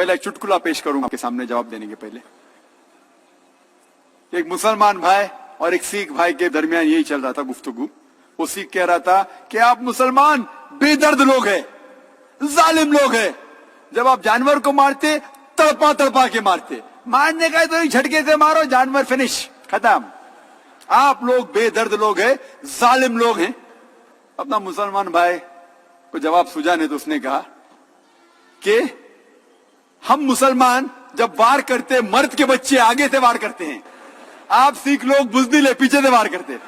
पहले एक चुटकुला पेश करूंगा आपके सामने जवाब देने के पहले। एक मुसलमान भाई और एक सिख भाई के दरमियान यही चल रहा था गुफ्तगू। वो सिख कह रहा था कि आप मुसलमान बेदर्द लोग हैं, जालिम लोग हैं। जब आप जानवर को मारते तड़पा तड़पा के मारते, मारने का तो झटके से मारो, जानवर फिनिश, खत्म। आप लोग बेदर्द लोग हैं, जालिम लोग हैं। अपना मुसलमान भाई को जवाब सूझा नहीं तो उसने कहा कि हम मुसलमान जब वार करते मर्द के बच्चे आगे से वार करते हैं, आप सिख लोग बुजदिल है, पीछे से वार करते हैं।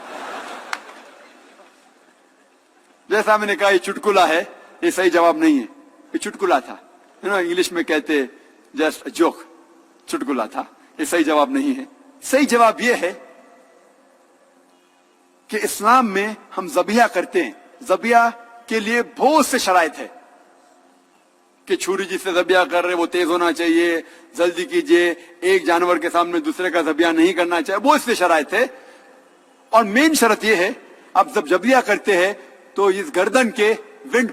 जैसा मैंने कहा ये चुटकुला है, ये सही जवाब नहीं है, ये चुटकुला था। इंग्लिश में कहते जस्ट जोक, चुटकुला था, ये सही जवाब नहीं है। सही जवाब ये है कि इस्लाम में हम ज़बिया करते हैं। ज़बिया के लिए बहुत से शराइत है कि छुरी जिससे ज़बिया कर रहे वो तेज होना चाहिए, जल्दी कीजिए, एक जानवर के सामने दूसरे का ज़बिया नहीं करना चाहिए, बहुत से शराइत है। और मेन शर्त यह है, आप जब ज़बिया करते हैं तो इस गर्दन के विंड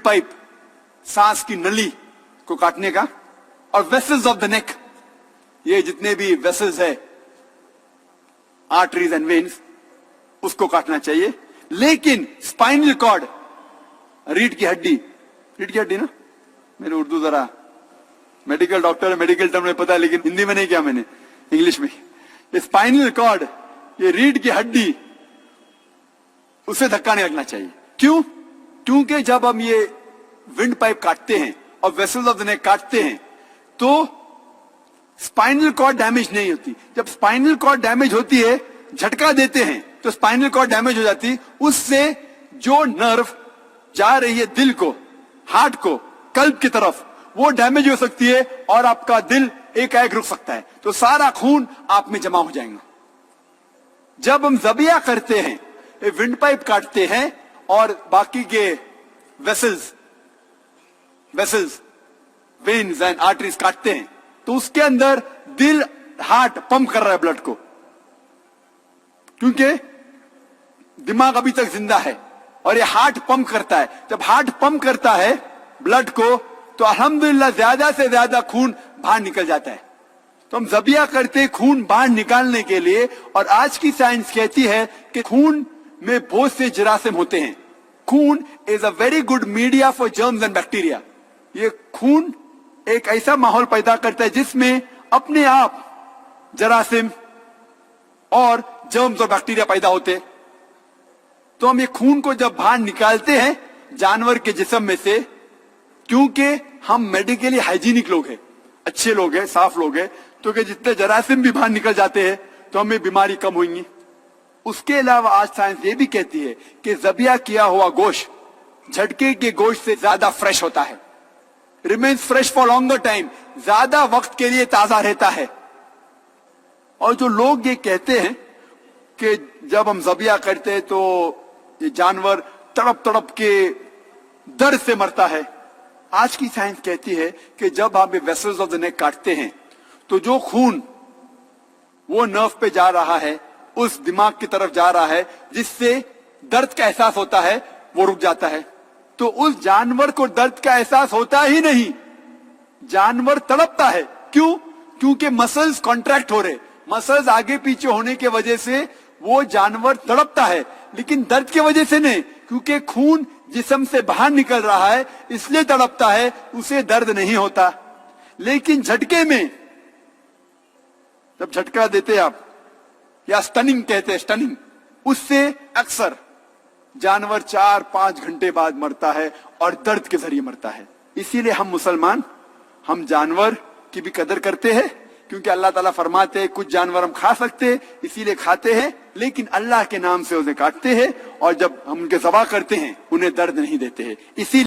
पाइप सांस की नली को काटने का, और वेसल्स ऑफ द नेक, ये जितने भी वेसल्स है, आर्टरीज एंड वेन्स, उसको काटना चाहिए। लेकिन स्पाइनल कॉर्ड, रीढ़ की हड्डी ना, मेरे उर्दू जरा मेडिकल डॉक्टर मेडिकल टर्म में पता है, लेकिन हिंदी में नहीं किया मैंने, इंग्लिश में। स्पाइनल कॉर्ड, ये रीढ़ की हड्डी, उसे धक्का नहीं लगना चाहिए। क्यों? क्योंकि जब हम ये विंड पाइप काटते हैं और वेसल्स ऑफ द नेक काटते हैं तो स्पाइनल कॉर्ड डैमेज नहीं होती। जब स्पाइनल कॉर्ड डैमेज होती है, झटका देते हैं तो स्पाइनल कॉर्ड डैमेज हो जाती, उससे जो नर्व जा रही है दिल को, हार्ट को, कल्ब की तरफ, वो डैमेज हो सकती है और आपका दिल एकाएक रुक सकता है, तो सारा खून आप में जमा हो जाएगा। जब हम ज़बिया करते हैं, विंड पाइप काटते हैं और बाकी के वेसल्स, वेन्स एंड आर्टरीज काटते हैं, तो उसके अंदर दिल, हार्ट पंप कर रहा है ब्लड को, क्योंकि दिमाग अभी तक जिंदा है और ये हार्ट पंप करता है। जब हार्ट पंप करता है ब्लड को, तो अल्हम्दुलिल्लाह ज्यादा से ज्यादा खून बाहर निकल जाता है। तो हम ज़बिया करते खून बाहर निकालने के लिए, और आज की साइंस कहती है कि खून में बहुत से जरासीम होते हैं। खून is a very good media for germs and bacteria. ये खून एक ऐसा माहौल पैदा करता है जिसमें अपने आप जरासीम और जर्म्स और बैक्टीरिया पैदा होते। तो हम ये खून को जब बाहर निकालते हैं जानवर के जिस्म में से, क्योंकि हम मेडिकली हाइजीनिक लोग हैं, अच्छे लोग हैं, साफ लोग हैं, तो कि जितने जरासीम भी बाहर निकल जाते हैं तो हमें बीमारी कम होगी। उसके अलावा आज साइंस ये भी कहती है कि ज़बिया किया हुआ गोश्त झटके के गोश्त से ज्यादा फ्रेश होता है, remains fresh for longer time, ज्यादा वक्त के लिए ताजा रहता है। और जो लोग ये कहते हैं कि जब हम ज़बिया करते हैं तो ये जानवर तड़प तड़प के दर्द से मरता है, आज की साइंस कहती है कि जब आप ये वेसल्स ऑफ द नेक काटते हैं तो जो खून वो नर्व पे जा रहा है, उस दिमाग की तरफ जा रहा है, जिससे दर्द का एहसास होता है, वो रुक जाता है। तो उस जानवर को दर्द का एहसास होता ही नहीं, जानवर तड़पता है। क्यों? क्योंकि मसल्स कॉन्ट्रैक्ट हो रहे, मसल्स आगे पीछे होने के वजह से वो जानवर तड़पता है, लेकिन दर्द की वजह से नहीं, क्योंकि खून जिस्म से बाहर निकल रहा है इसलिए तड़पता है, उसे दर्द नहीं होता। लेकिन झटके में जब झटका देते आप, या स्टनिंग कहते हैं, स्टनिंग, उससे अक्सर जानवर 4-5 घंटे बाद मरता है और दर्द के जरिए मरता है। इसीलिए हम मुसलमान, हम जानवर की भी कदर करते हैं, क्योंकि अल्लाह ताला फरमाते हैं कुछ जानवर हम खा सकते हैं इसीलिए खाते हैं, लेकिन अल्लाह के नाम से उन्हें काटते हैं, और जब हम उनके ज़बा करते हैं उन्हें दर्द नहीं देते हैं। इसीलिए